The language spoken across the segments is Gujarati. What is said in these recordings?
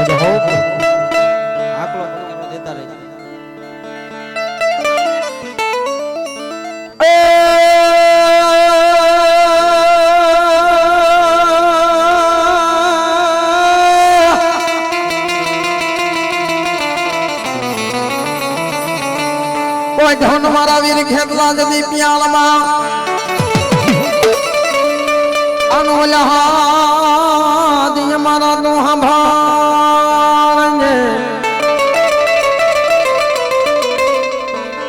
રાજા હો આકલો તરીકેનો દેતા રહેજો. કોઈ ધન મારા વીર ખેતલા જતી પિયાળમાં અનોલ્યા દિય મારા નો સંભાળે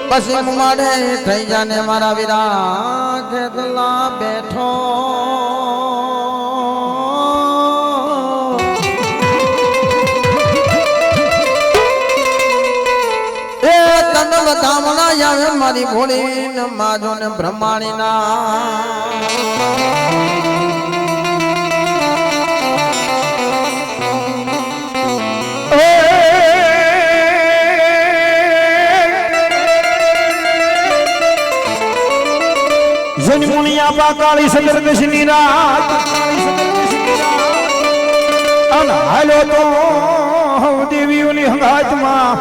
પછી માડે થઈ જાને મારા વીરા ખેતલા બેઠો ધામણા આવે મારી ભોળી ને માજો ને બ્રહ્માણી ના જન્મુનિયા પાકાળી સદર દેશની રાત અન હાલો તો દેવીઓની હંગાતમાં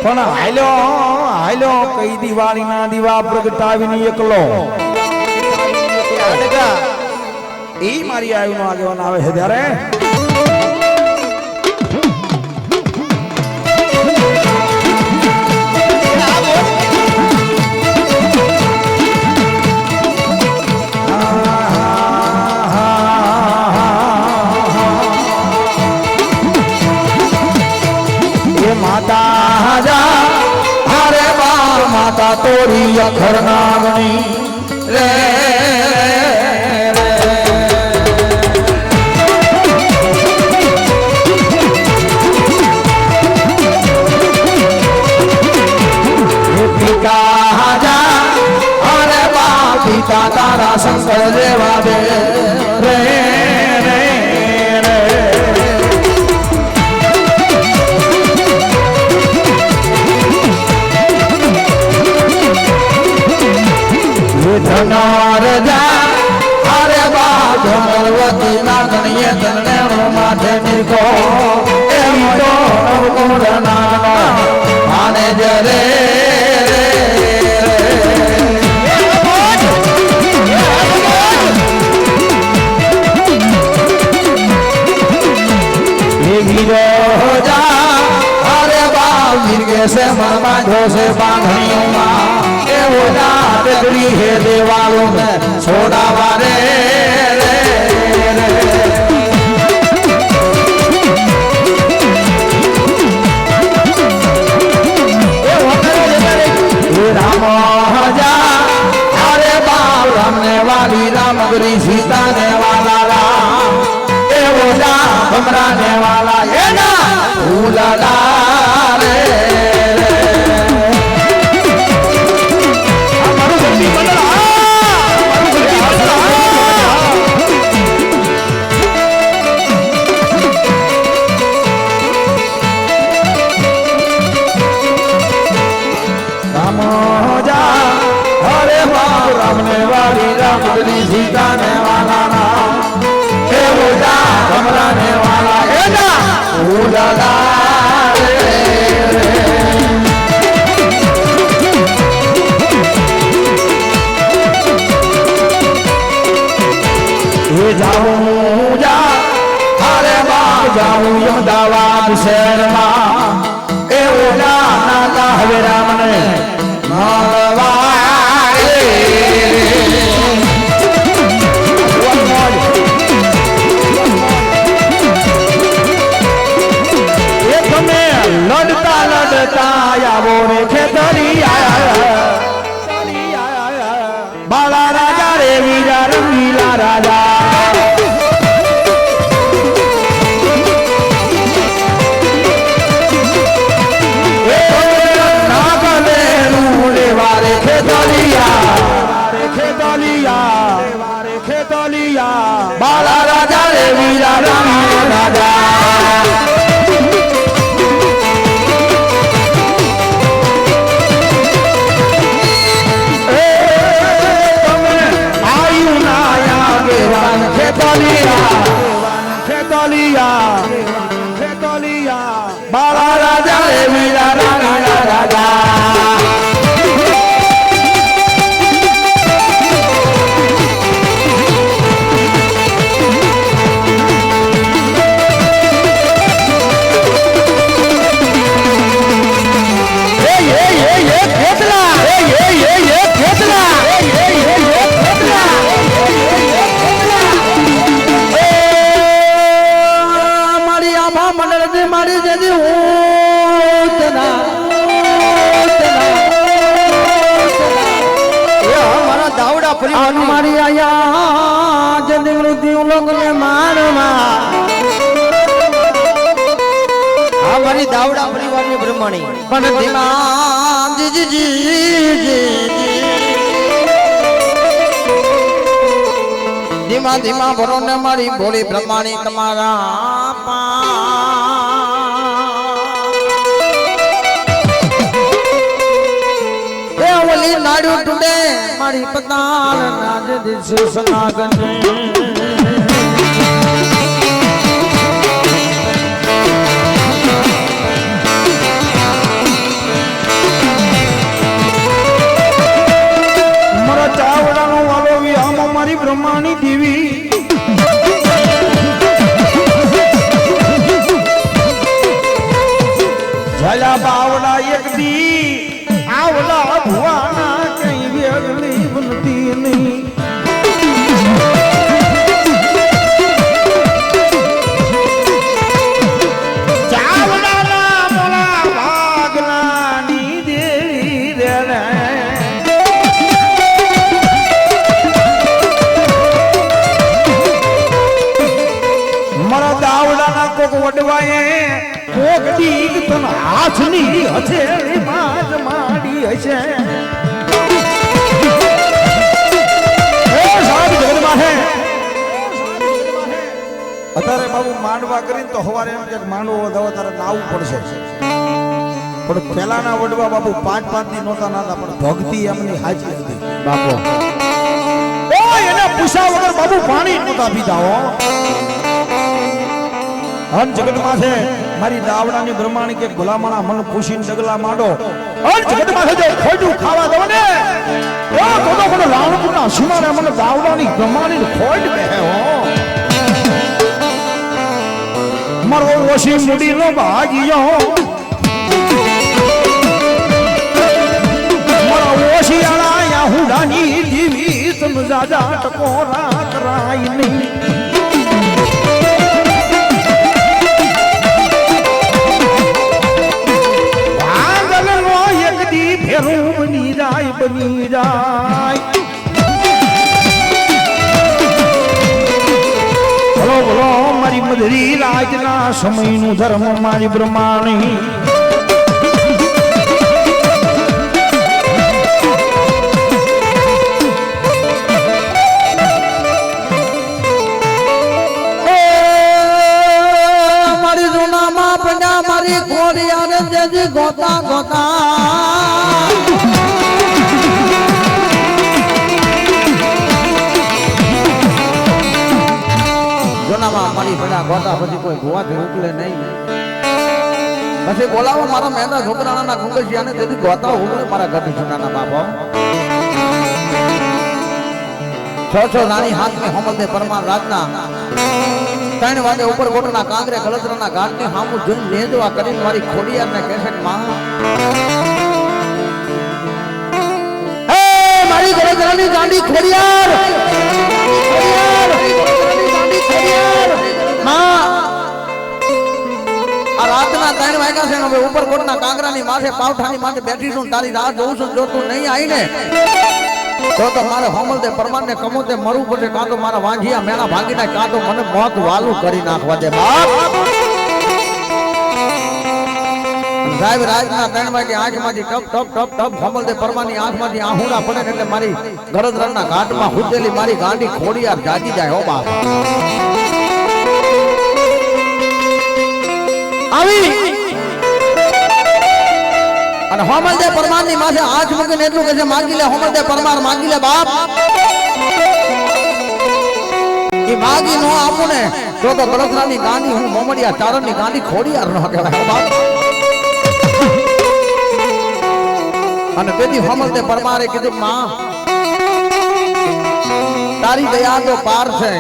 પણ હાલો હાલો કઈ દિવાળી ના દીવા પ્રગટાવીને એકલો એ મારી આયુ નો આગેવાન આવે છે ત્યારે માતા તોરી અખર નાગણી રે પિતા જા અરે બા પિતા તારા શંકર દેવા દે રે ધનાર જા અરે બા ધનવતી નાગણીએ તને માથે નીકો એમ તો નવકોરના આને જરે જા અરે બા વીરગે સે મનમાં જોશે બાંધણીઓમાં ડગરી હે દેવાળો ને છોડાવા રે રામ જા અરે બાપ રામને વાલી રામગરી સીતા ને વાલા રામ એવો જા ભમરા ને વાલા એના ભૂલાલા રે सीता ने वाला नाम हे बोला कमरा ने वाला हे ना उड़ाला ये जाऊं जा अरे बाप जाऊं अहमदाबाद शहर में ए ओला नाला हवे राम ने लड़ता लड़ता आवो रे खेतरिया बाला राजा रे वीरा रंगीला राजा नागले रूले वारे खेतलिया बाला राजा रे वीरा रंगीला राजा દાવડા આન પરિવારની મારી આયા જદી વૃદ્ધિ ઉલંગને મારવા આ મારી દાવડા પરિવારની બ્રહ્માણી પણ ધીમા ધીમા ધીમા ભરો ને મારી ભોળી બ્રહ્માણી તમારા ઓલી નાડ્યું ટુડે મારી પતાલ નાજ દિશે સનાગન મારા ચાવડાનો વાલો વિહામો મારી બ્રહ્માની દેવી ઝાલા બાવડા એક દી આવલા ભુવાના કઈ વેગલી બનતી નહીં ચાવડાના મોલા ભાગલાની દેવી રે મારા દાવડાના કોક વડવાએ કોક દીક તન હાથની હથેળી માં જ માડી હશે એ સાહેબ જગતમાં હે અત્યારે બાબુ માંડવા કરીને તો હવારે એમ કે માંડવો દવા તારે નાવું પડશે પણ પેલાના વડવા બાબુ 5-5 દી નહોતા નાતા પણ ભક્તિ એમની હાજી હતી બાપો ઓ એને પૂછા વગર બાબુ પાણી નહોતા પીતા હો અન જગતમાં છે મારી દાવડાની બ્રહ્માણી કે ગુલામણા મન પૂછીને ડગલા માંડો અન જગતમાં છે જે ખોટું ખાવા દો ને ઓ કોનો કોનો રાવણપુરના સીમાને મને દાવડાની બ્રહ્માણી ખોટ બેહે હો મારો ઓછી મુડીનો ભાગિયો મારો ઓછી આળા હુડાની જીવી સમજાજા ટકોરા કરાય નહીં બની જાય ભલો ભલો મારી મધરી રાજના સમયનું ધર્મ મારી બ્રહ્માણી મારી જૂનામાં પંજા મારી ખોડી આને જેજી ગોતા ગોતા મારી ભડા ગોતા પછી કોઈ ગોવાથી ઉકલે નહીં પછી બોલાવો મારા મહેંદા છોકરાના કુંગસિયાને તેથી ગોતા ઉકલે મારા ગઢ જૂનાના બાપો છ રાણી હાથની હોમલદે પરમાર રાજના 3 વાગે ઉપર કોટના કાંગરે કલતરાના ઘાટની હામું જોઈને નેજવા કરીને મારી ખોડિયારને કહેશે કે માં હે મારી ગરજરાની ગાંડી ખોડિયાર રાતના 3 વાગ્યા છે હવે ઉપરકોટના કાંગરાની માથે પાવઠાની માથે બેઠી છું તારી રાહ જોઉં છું જો તું નહીં આવીને તો મારે હોમલદે પરમારને કમોતે મરવું પડશે કાં તો મારા વાંઢિયા મેણા ભાગી નાખ કાં તો મને મોત વાલું કરી નાખવા દે બાપ સાહેબ રાતના 3 વાગે આંખમાંથી ટપ ટપ ટપ ટપ હોમલદે પરમારની આંખમાંથી આહુડા પડે એટલે મારી ગરદરના ઘાટમાં હુજેલી મારી ગાંડી ખોડિયાર જાગી જાય હો બાપ આવી અને હોમલદે પરમારની માથે હાથ મૂકીને એટલું કહે છે માગી લે હોમલદે પરમાર માગી લે બાપ એ માગી નો આપું ને તો ગળતરાની ગાંડી હું મોમડિયા ચારણની ગાંડી ખોડિયાર ન કહેવાય બાપ અને તેથી હોમલદે પરમારે કીધું માં તારી દયા તો પાર છે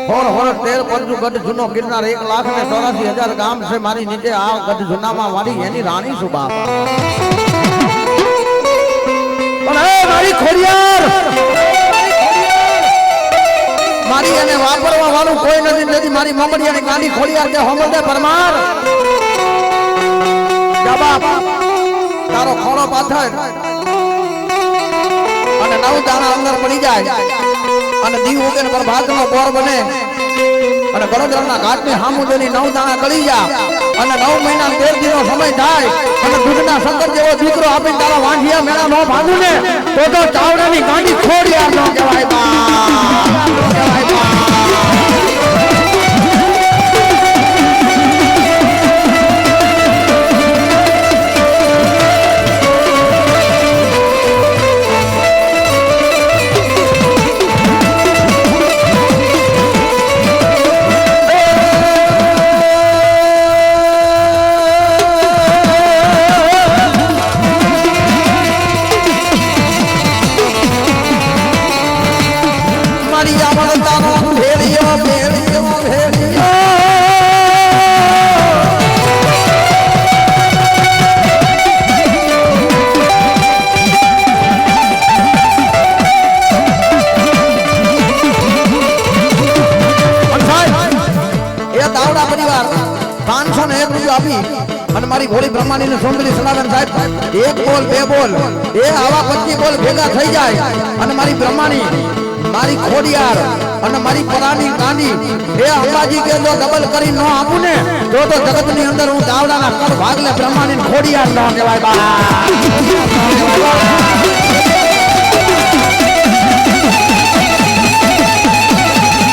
હોર હોર 13 પરજુ ગઢ જૂનો ગિરનાર 1,84,000 ગામ છે મારી નીચે આ ગઢ જૂનામાં મારી એની રાણી છું બાપ પણ હે મારી ખોડિયાર મારી એને વાપરવા વાળું કોઈ નથી મારી મોમડિયાની ગાંડી ખોડિયાર કે હોમલદે પરમાર જા બાપ તારો ખોળો પાથર અને નવ દાણા અંદર પડી જાય અને દીવ ઉગે ને પ્રભાતનો પોર બને અને ગણોદરાના ઘાટની સામુદ્રની 9 દાણા ગળી જાય અને 9 મહિના 13 દિનનો સમય થાય અને દૂધના શંકર જેવો દીકરો આપીને તારા વાંઢિયા મેળા નો ભાગું ને તો ચાવડાની ગાંડી ખોડિયાર નો કહેવાય બા કહેવાય બા અને મારી ભોળી બ્રહ્માની ને સુંદરી સનાતન સાહેબ એક બોલ બે બોલ એ આવા 25 બોલ ભેગા થઈ જાય અને મારી બ્રહ્માની મારી ખોડિયાર અને મારી પરાની ગાંડી એ અંબાજી કે જો ડબલ કરી ન આપું ને તો જગત ની અંદર હું દાવડાના કર ભાગલે બ્રહ્માની ખોડિયાર ન કહેવાય બા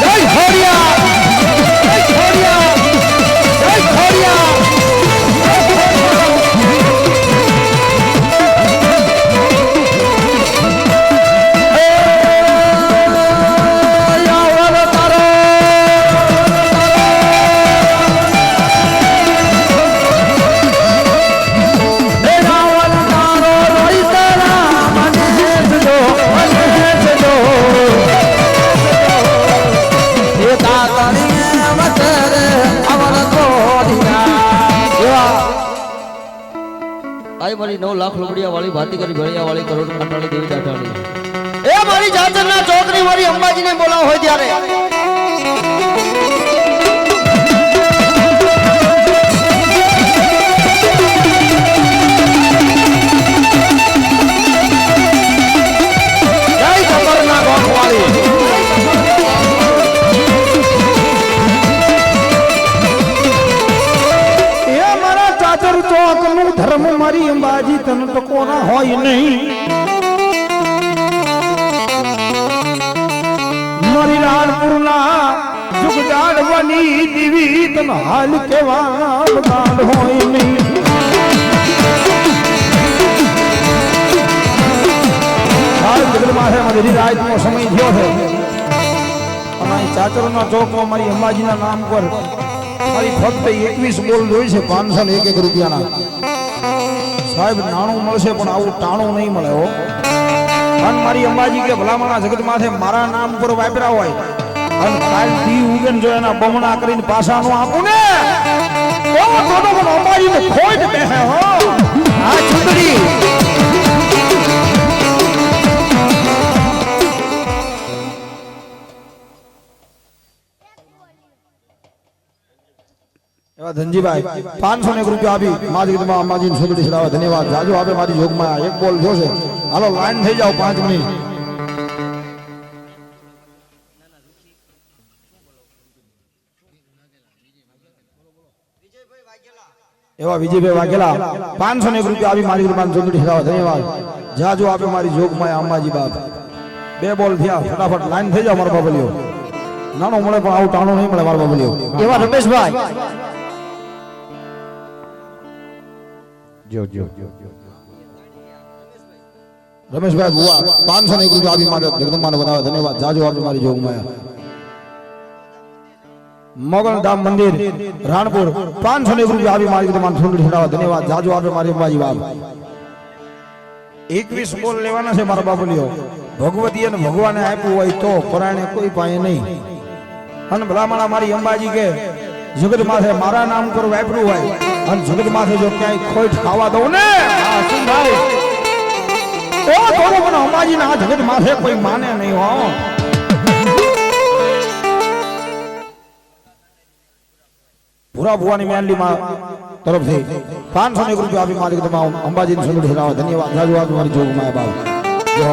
જય ખોડિયાર જય ખોડિયાર જય ખોડિયાર મારી 9 લાખ રૂપિયા વાળી ભાતી કરી ભળિયા વાળી કરોડ કંટાળી દેવી દાઢાણી એ મારી જાતરના ચોકની મારી અંબાજીને બોલાવ હોય ત્યારે જય ખબરના ગોખવાળી ધર્મ મારી અંબાજી તન તો કોના હોય નહીં મારી રાણપુરના જુગજાડવાની દીવી તન હાલ કેવા ગાંડ હોય નહીં હાલ જગતમાં છે મારી રાતનો સમય થયો છે અમારી ચાચરના ચોકમાં મારી અંબાજીના નામ પર મારી ફક્ત 21 બોલ જોઈ છે 501 રૂપિયાના સાહેબ નાણું મળશે પણ આવું ટાણું નહીં મળે હો અને મારી અંબાજી કે ભલામણા જગત માથે મારા નામ પર વાપર્યા હોય અને કાલ દી ઉગન જો એના બમણા કરીને પાસાનું આપું ને તો મને અંબાજીને ખોટ બેસે હો આ ચૂંટણી એવા ધનજીભાઈ 501 રૂપિયા આપી મારી ગીતમાં અંબાજીને સુંદરી ચડાવે ધન્યવાદ જાજો આપે મારી જોગમાં એક બોલ જોશે હાલો લાઈન થઈ જાવ 5 મિનિટ એવા વિજયભાઈ વાઘેલા 501 રૂપિયા આપી મારી ગીતમાં સુંદરી ચડાવે ધન્યવાદ જાજો આપે મારી જોગમાં અંબાજી બાપ 2 બોલ થયા ફટાફટ લાઈન થઈ જાવ મારા બાબલિયો નાનો મળે પણ આવું ટાણું નહીં મળે મારા બાબલિયો એવા રમેશભાઈ રમેશભાઈ બુવા 501 રૂપિયા આપી મારે જગદંબાને બનાવે ધન્યવાદ જાજો આપી મારી જોગમાયા મોગલ ધામ મંદિર રાણપુર 501 રૂપિયા આપી મારી જગદંબાને સુંદરી ચડાવે ધન્યવાદ જાજો આપે મારી અંબાજી બાપ 21 બોલ લેવાના છે મારા બાબુલિયો ભગવતી અને ભગવાને આપ્યું હોય તો પરાણે કોઈ પાસે નહીં અને ભલામણા મારી અંબાજી કે જગત માથે મારા નામ પર વાપર્યું હોય અને જગત માથે જો ક્યાંય ખોટ ખાવા દઉં ને ભાઈ તો મને અંબાજી ના જગત માથે કોઈ માને નહીં હો ભૂરા ભુવાની મેલડી માં તરફથી 501 રૂપિયા આપી માલિક તમામ અંબાજીની સુંદરી ચડાવે ધન્યવાદ જાજો આપી મારી જોગમાં બાપ જો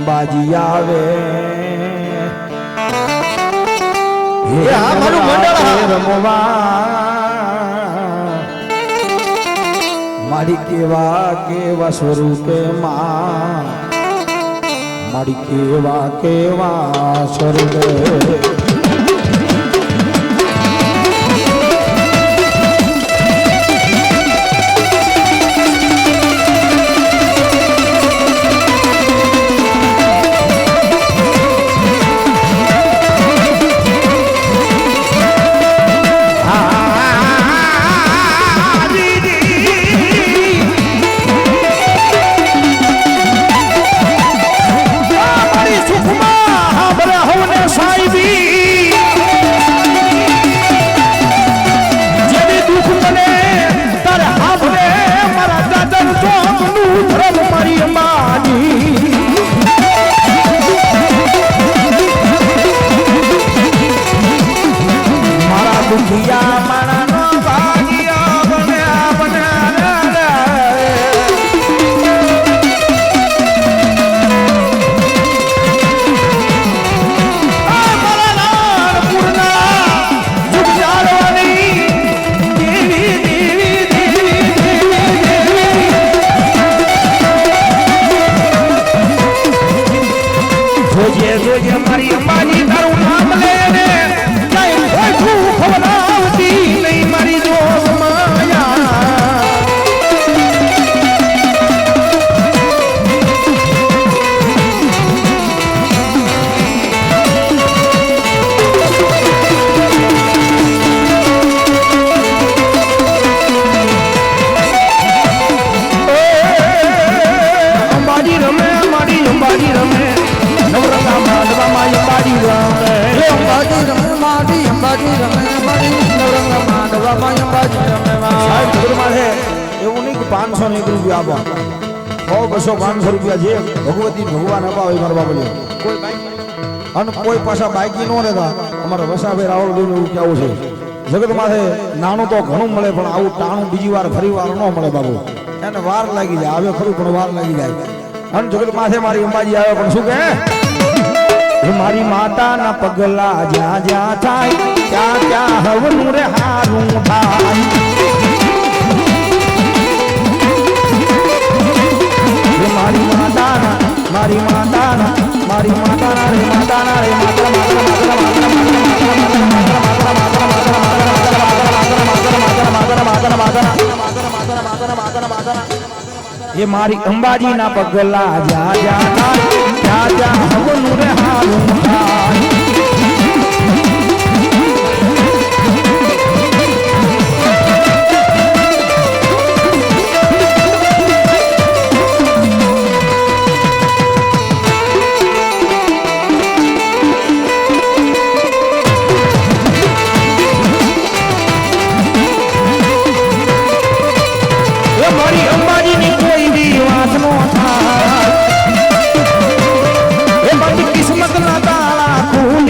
અંબાજી આવે એ હા મારું મંડળ હા. રમવા મારી કેવા કેવા સ્વરૂપે માં મારી કેવા કેવા સ્વરૂપે એવું નહીં કે 500 ને 1 રૂપિયા આપો 100 200 500 રૂપિયા જે ભગવતી ભગવાન અપાવે મારા બાબા કોઈ અને કોઈ પાછા બાઈકી નો રહેતા અમારા વસાભાઈ રાવળદેવ એવું કેવું છે જગત માથે નાનું તો ઘણું મળે પણ આવું ટાણું બીજી વાર ફરી વાર ન મળે બાબુ એને વાર લાગી જાય આવે ખરું પણ વાર લાગી જાય અને જગત માથે મારી અંબાજી આવે પણ શું કહે મારી માતાના પગલા જ્યાં જ્યાં થાય ત્યાં ત્યાં હવનું રે હારું થાય મારી માતાના રે માતાના રે માતાના એ મારી અંબાજી ના પગલા જ્યાં જ્યાં થાય ત્યાં ત્યાં હવનું રે હારું થાય કિસ્મત ના તાળા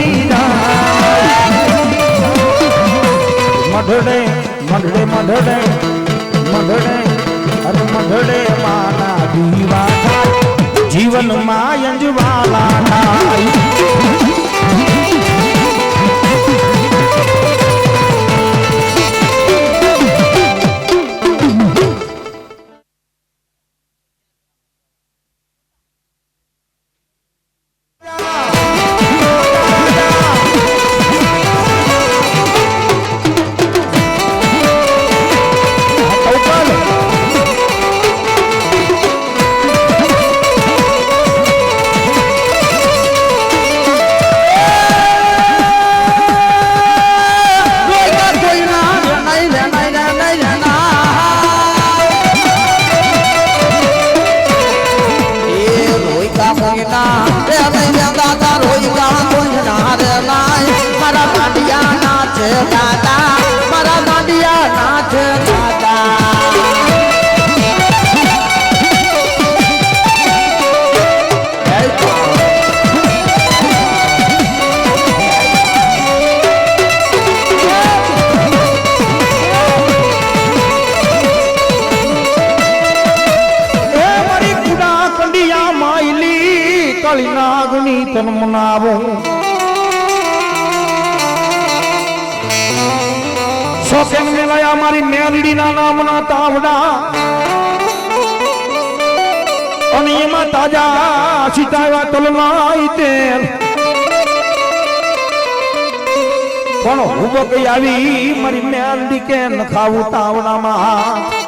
કાળી નાગની તન મનાવું સોસેન મેલાયા મારી મેલડીના નામના તાવડા અને એમાં તાજા છીટાવ્યા તલનાઈ તેલ પણ ઉભો કઈ આવી મારી મેલડી કે નખાવું તાવડામાં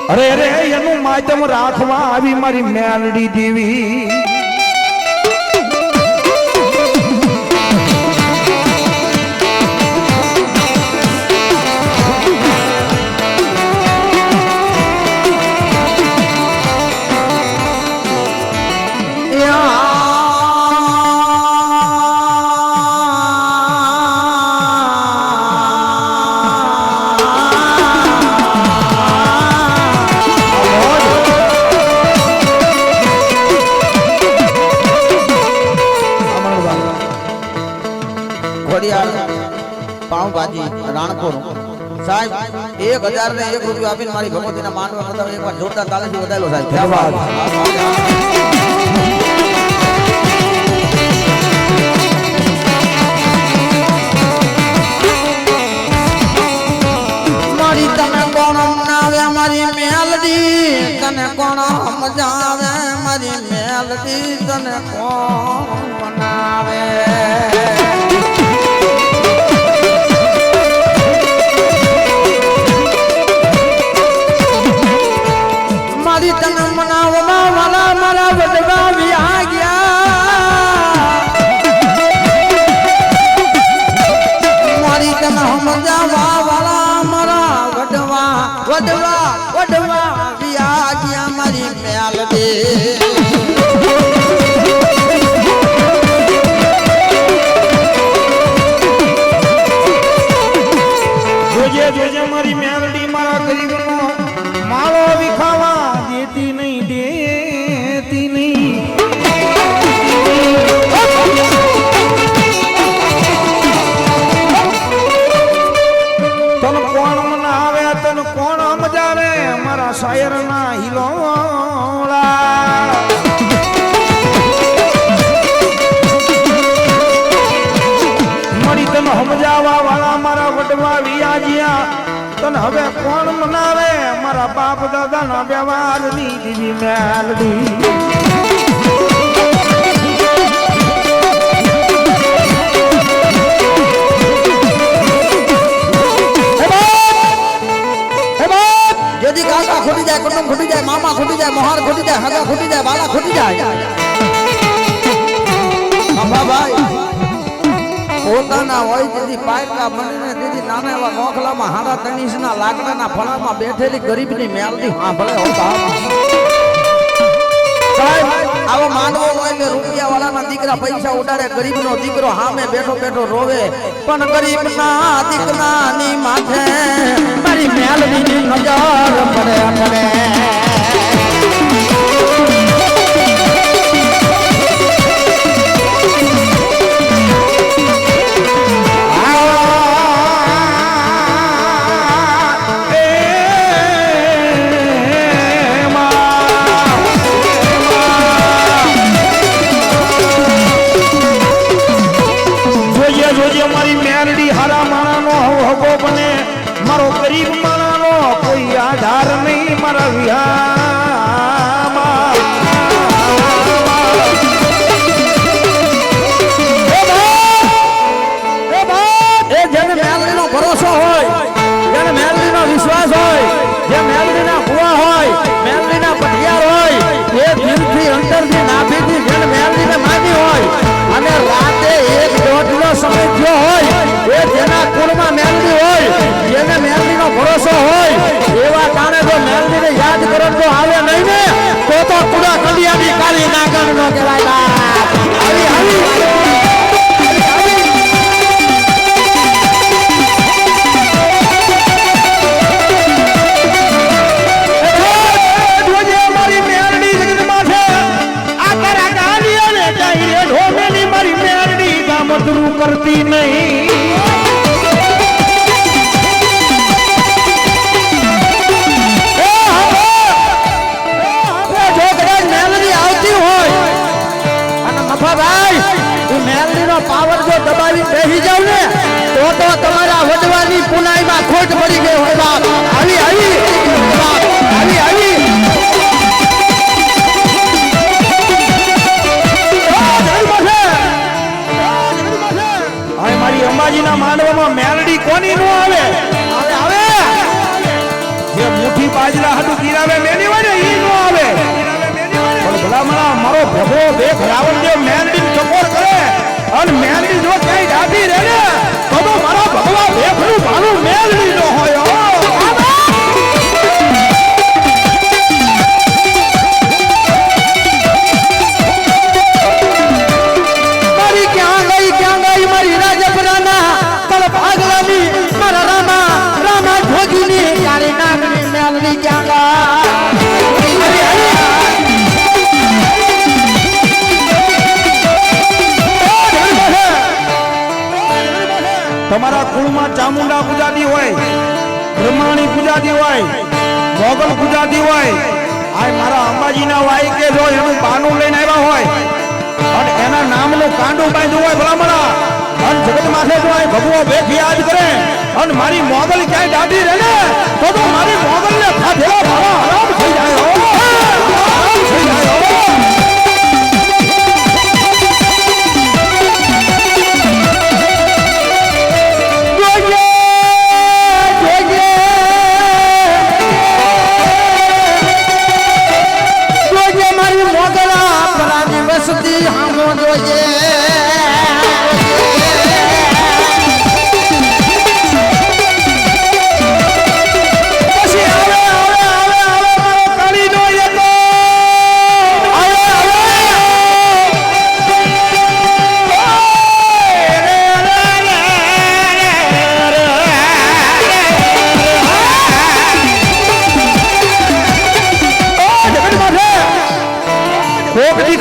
અરે રે એનું માધ્યમ રાખવા આવી મારી મેલડી દેવી પાઉંભાજી રાણપુર સાહેબ 1000 ને 1 રૂપિયો આપીને મારી ભગવતીના માનવા બતાવો એકવાર જોરદાર તાલીથી વધારેલો સાહેબ ધન્યવાદ મારી તને કોણ મનાવે મારી મેલડી તને કોણ સમજાવે મારી મેલડી તને કોણ મનાવે મારી તને મનાવવા વાલા મારા વડવા વ્યા ગયા મારી તને સમજાવવા વાલા મારા વડવા વ્યા ગયા મારી મેલડી જોજે મારી મેલડી મારા ગરીબનો માળો વિખાવા દેતી નહીં તન કોણ મનાવે તન કોણ મજાવે મારા શાયરના હિલોળા મળી તને સમજાવવા વાળા મારા વડવા વિયાજિયા તને હવે કોણ મનાવે મારા બાપ દાદાના વ્યવહારની દીવી મેલડી यदि काका खुटी जाए कुटुंब खुटी जाए मामा खुटी जाए मोहार खुटी जाए हगा खुटी जाए बाला खुटी जाए अम्बा भाई પોતાના હોય તેથી પાયકા બનીને તેથી નાના એવા નોખલામાં હાડા તણીસના લાકડાના ફળામાં બેઠેલી ગરીબની મેલડી સાંભળે હો સાહેબ આવો માનવો હોય કે રૂપિયા વાળાના દીકરા પૈસા ઉડાડે ગરીબનો દીકરો સામે બેઠો બેઠો રોવે પણ ગરીબના દીકરાની માથે મારી મેલડીની નજર પડે પડે મારો ગરીબ માણાનો કોઈ આધાર નહીં મારા વિહામાં એ જેને મેલડીનો ભરોસો હોય જેને મેલડીનો વિશ્વાસ હોય જે મેલડીના કુવા હોય મેલડીના પટિયાર હોય એ દિલથી અંતરથી નાભીથી જેને મેલડીને માની હોય અને રાતે 1-1.5 સમય થયો હોય એ જેના કુળમાં મેલડી હોય જેને મેલડીનો ભરોસો હોય એવા કારણે જો મેલડીને યાદ કરો તો આવે નહીં ને તો કુડા કલિયાની કાળી નાગણ નો કહેવાય કરતી નહીં જો કદાચ કોની નો આવે આવે આવે જે મુઠ્ઠી બાજરા હાટુ ગીરાવે મેની હોય ને ઈ નો આવે પણ ભલામણા મારો ભગવો દેખ રાવણદેવ મેલડી ટકોર કરે અને મેલડી જો ક્યાંય ડાબી રહે ને તો મારા ભગવા દેખનું ભાલું મેલડી નો હોય તમારા કુળમાં ચામુંડા પૂજાતી હોય બ્રહ્માણી પૂજાતી હોય મોગલ પૂજાતી હોય આ મારા અંબાજીના વાઈ કે જો એનું બાનું લઈને આવ્યા હોય અને એના નામનું કાંડું બાંધ્યું હોય ભલામણા અને જગત માથે જો આ ભગવો બેઠ યાદ કરે અને મારી મોગલ ક્યાંય દાઢી રહે ને તો મારી મોગલને ખાધેલા ભાવા હરામ થઈ જાય હરામ થઈ જાય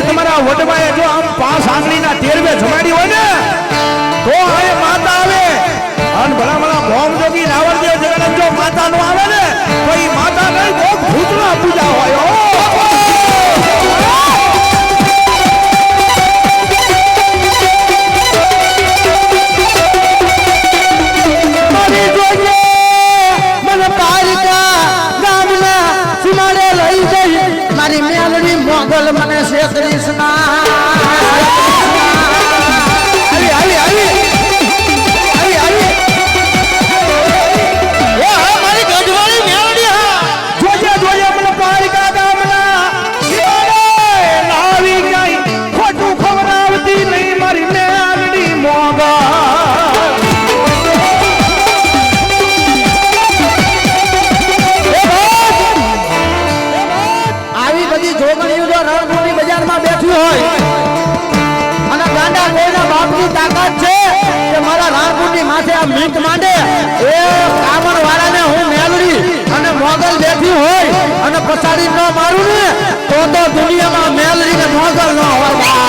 તમારા વડવાએ જો આમ 5 આંગળીના તેરવે જમાડી હોય ને તો આ માતા આવે અને ભલા ભલા ભોમ જોગી રાવણદેવ જગન્નાથ જો માતા નો આવે ને તો ઈ માતા નહીં તો ભૂતના પૂજા હોય મારી મેલડી મોગલ મને છે કૃષ્ણ મીટ માંડે એ કામણ વાળાને હું મેલડી અને મોગલ બેઠી હોય અને પછાડી ન મારું ને તો દુનિયામાં મેલડી ને મોગલ ન હોય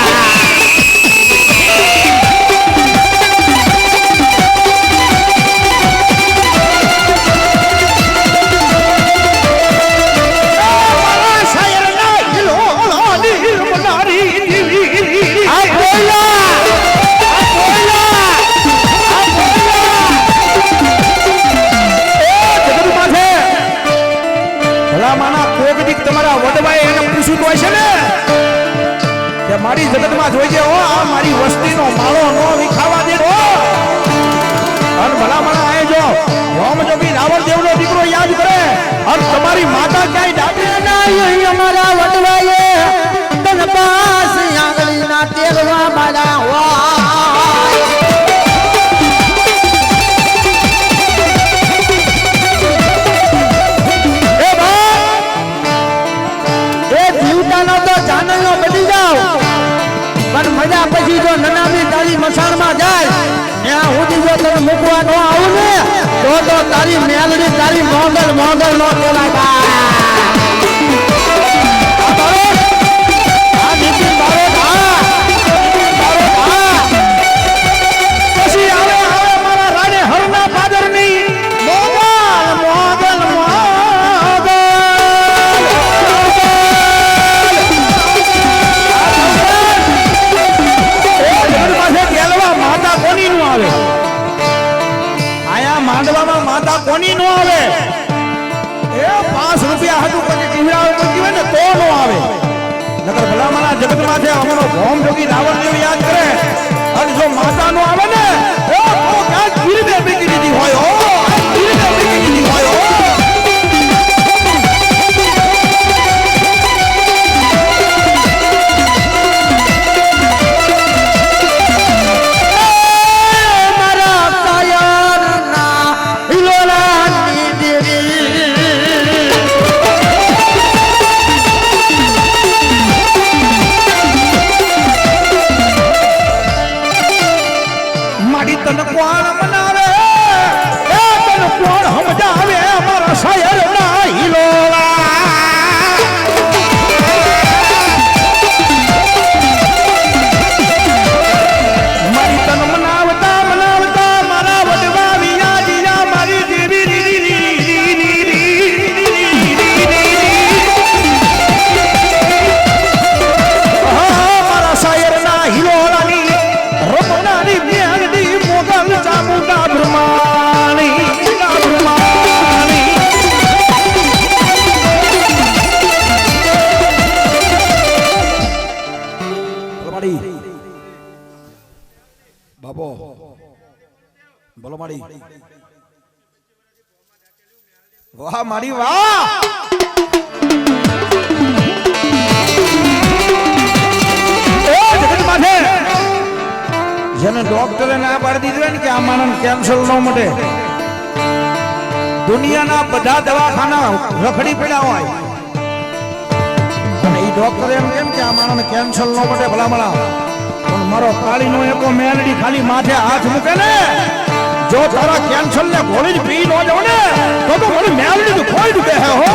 તમારા વડવાએ એને પૂછ્યું હોય છે ને કે મારી જગતમાં જોઈજે હો આ મારી વસ્તીનો માળો નો વિખાવા દે અને ભલા ભલા આય જો રામ જોગી રાવણદેવનો દીકરો યાદ કરે અને તમારી માતા ક્યાંય ડાબી નહીં અમારા વડવાએ તન પાસ આંગળીના તેરવા મારા મજા પછી જો નનામી તારી મસાણમાં જાય ત્યાં સુધી જો તને મૂકવા ન આવું ને તો તારી મેલડી તારી મોગલ મોગલ નો કહેવાય પછી આવે મારા રાણે હરના પાદરની મોગલ મોગલ માંડવામાં માતા કોની નો આવે એ 5 રૂપિયા હતું પછી ટીવડા કરતી હોય ને તો નો આવે નકર ભલામણા જગતમાં છે અમારો ભોમ જોગી રાવણદેવ યાદ કરે અને જો માતા નો આવે ને તો ક્યાંક ગીરવે બીકી દીધી હોય બોલો મારી વાહ મારી વાહ જેને ડોક્ટરે ના પાડી દીધું ને કે આ માણસ કેન્સર ન મટે દુનિયાના બધા દવાખાના રખડી પડ્યા હોય અને એ ડોક્ટર એમ કેમ કે આ માણસને કેન્સર ન મટે ભલામણા પણ મારો કાળીનો એકો મેલડી ખાલી માથે હાથ મૂકે ને જો તારા કેન્સર ને ગોળી પી ન જાવ ને તો મને મેલડી તો ખોઈ દે હો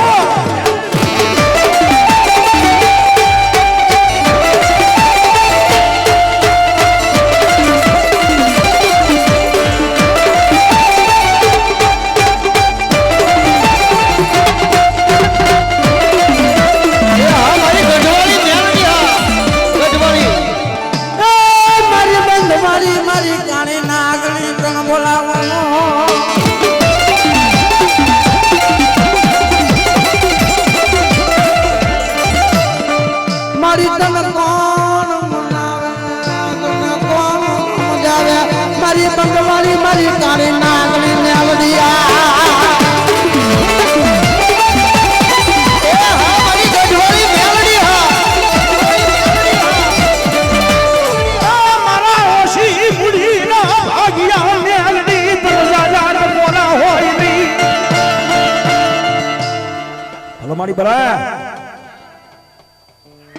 મારી બરા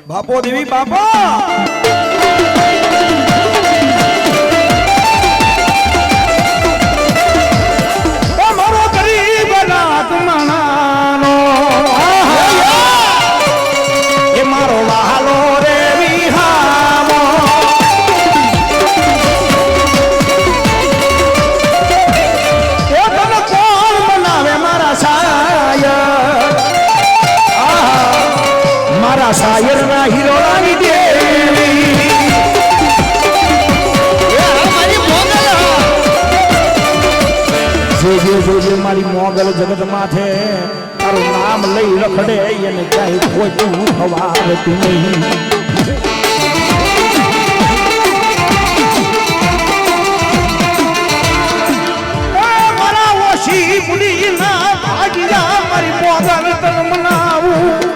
બાપો દેવી બાપા મારો ગરીબ નાથ માણાનો એ મારો વહાલો રે વિહામો એ તને કોણ બનાવે મારા સાયર મારા શાયર ના હીરોની દેવી જોજે મારી મોગલ જગત માથે તારું નામ લઈ રખડે એને કઈ ખોટું થવાતું નહીં મારા ઓછી બુડી ના ભાગ્યા મારી મોગલ તન મનાવું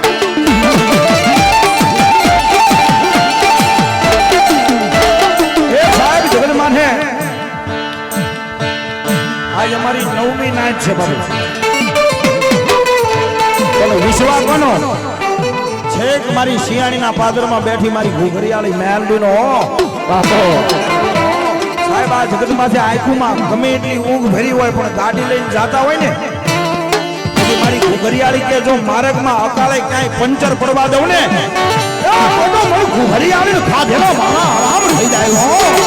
અમારી 9મી નાઈટ છે બાબુ ચલો વિશ્વાસ કોનો છેક મારી શિયાળીના પાદરમાં બેઠી મારી ઘૂઘરિયાળી મેલડીનો બાપો સાહેબ આ જગતમાંથી આંખોમાં ગમે એટલી ઊંઘ ભરી હોય પણ ગાડી લઈને જાતા હોય ને પછી મારી ઘૂઘરિયાળી કે જો માર્ગમાં અકાળે ક્યાંય પંચર પડવા દઉં ને તો મારું ઘૂઘરિયાળી ખાધેલો મારા આરામ થઈ જાય હો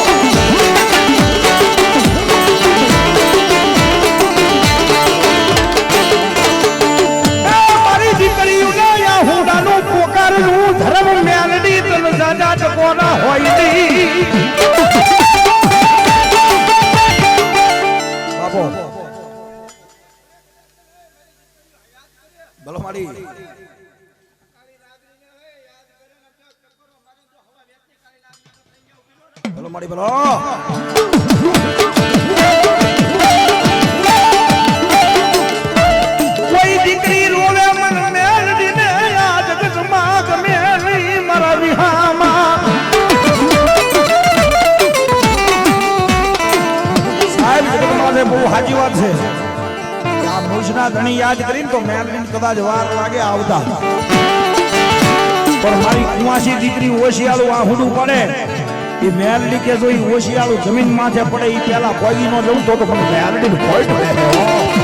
ધર્મ મેલડી તન સાજા ચકોના હોય ની બાપો બોલો મારી બોલો મારી બોલો કોઈ દીકરી રોવે મન મેલડી ને યાદ જગમાં ગમે મારા વિહામાં સાહેબ જગતમાં બહુ સાચી વાત છે આ મૂછના ધણી યાદ કરીને તો મેલડીને કદાચ વાર લાગે આવતા પણ મારી કુંવાસી દીકરી ઓશિયાળું આ હુડું પડે એ મેલડી કે જો એ ઓશિયાળું જમીન માથે પડે એ પેલા કોઈ ન જવું તો પણ મેલડી કોઈ પડે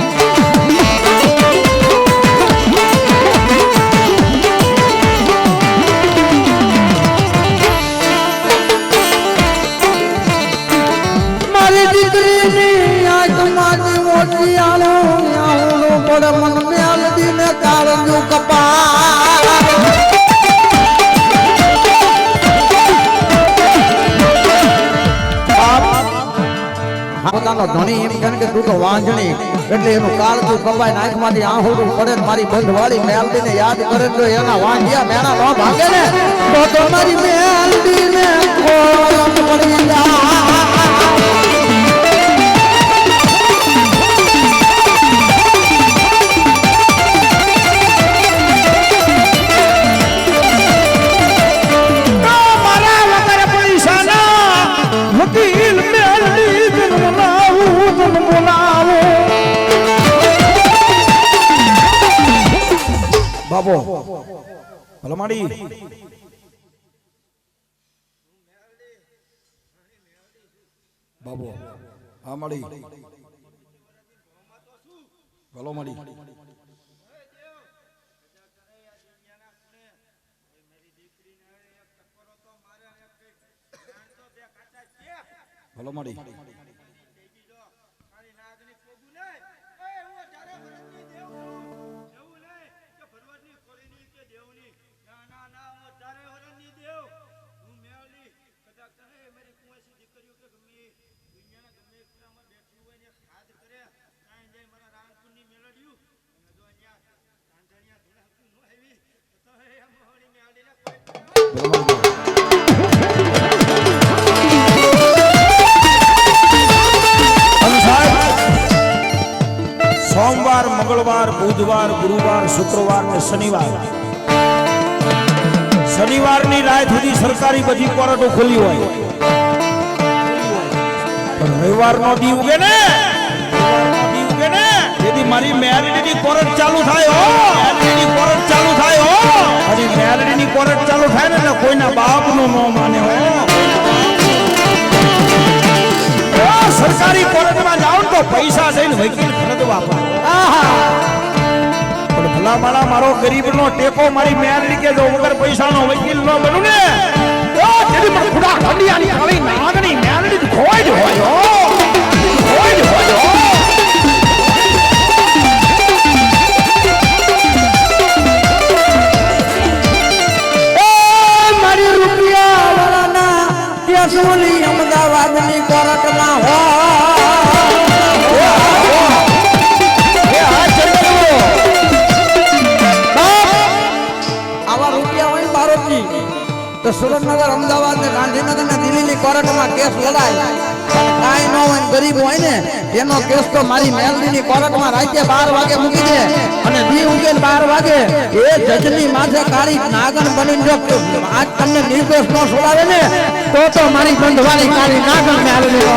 ધણી એમ કહે કે તું તો વાંજણી એટલે એનું કાળજું કપાય નાખમાંથી આહુડું પડે મારી બંધવાળી મેલડીને યાદ કરે તો એના વાંજિયા મેણા ન ભાગે ને તો મારી મેલડીને કોણ પડી જાય ભલમાડી બાબો હા મળી ભલો મળી ભલો મળી સોમવાર મંગળવાર બુધવાર ગુરુવાર શુક્રવાર ને શનિવારની રાત સુધી સરકારી બધી કોર્ટો ખુલ્લી હોય પણ રવિવારનો દી ઉગે ને જેથી મારી મેલડીની કોર્ટ ચાલુ થાય હો મેલડીની કોર્ટ ચાલુ થાય હો અને મેલડીની કોર્ટ ચાલુ થાય ને એટલે કોઈના બાપનું ન માને હો સરકારી કોર્ટમાં જાવ તો પૈસા દઈને વકીલ ખરીદવા પડે પણ ભલા માળા મારો ગરીબનો ટેકો મારી મેલડી કે જો વગર પૈસાનો વકીલ ન બનું ને તો જેની માં ખુડા ખંડિયાની કાળી નાગની મેલડી ખોઈ જ હોય ખોઈ જ હોય મારી રૂપિયા વાળાના કેસોલી અમદાવાદની કોર્ટમાં હો આવા રૂપિયા હોય બારોટની તો સુરેન્દ્રનગર અમદાવાદ ને ગાંધીનગર ને દિલ્હીની કોર્ટમાં કેસ લડાય કાંઈ ન હોય ગરીબ હોય ને એનો કેસ તો મારી મેલડીની કોર્ટમાં રાતે 12 વાગે મૂકી દે અને દી ઉગે 12 વાગે એ જજની માથે કાળી નાગણ બની જો આજ તમને નિર્દોષ ન છોડાવે ને તો મારી બંધવાળી કાળી નાગણ મેલડી નો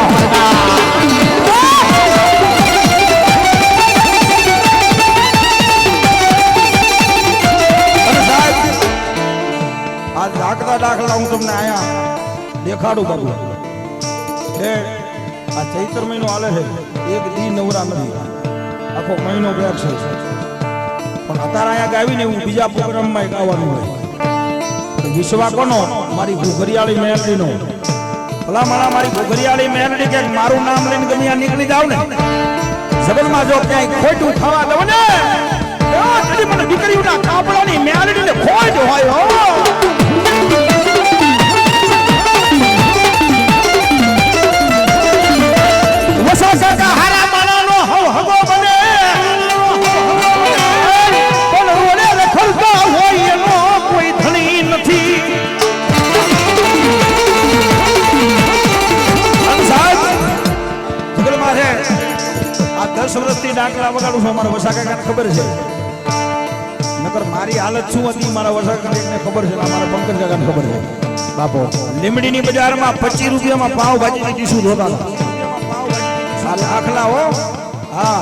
આજ દાખલા હું તમને આયા દેખાડું બાબુ એ આ ચૈત્ર મહિનો હાલે છે એક દી નવરા નથી આખો મહિનો બ્રેક છે પણ અત્યારે અહીંયા ગાવીને હું બીજા પ્રોગ્રામમાં ગાવાનું હોય વિશ્વા કોનો મારી ઘુઘરિયાળી મેલડીનો ભલા મારી ઘુઘરિયાળી મેલડી કે મારું નામ લઈને ગમે નીકળી જાવ ને જબલમાં જો ક્યાંય ખોટું ખાવા દઉં ને મને દીકરીઓના કાપડાની મેલડીને ખોટ હોય હો વર્ષથી ડાકલા વગાડું છું મારા વસા કાકાને ખબર છે નકર મારી હાલત શું હતી મારા વસા કાકાને ખબર છે મારા પંકજ કાકાને ખબર છે બાપો લીમડીની બજારમાં 25 રૂપિયામાં પાવ ભાજીની ડીશું ધોતા હતા આખલા હો હા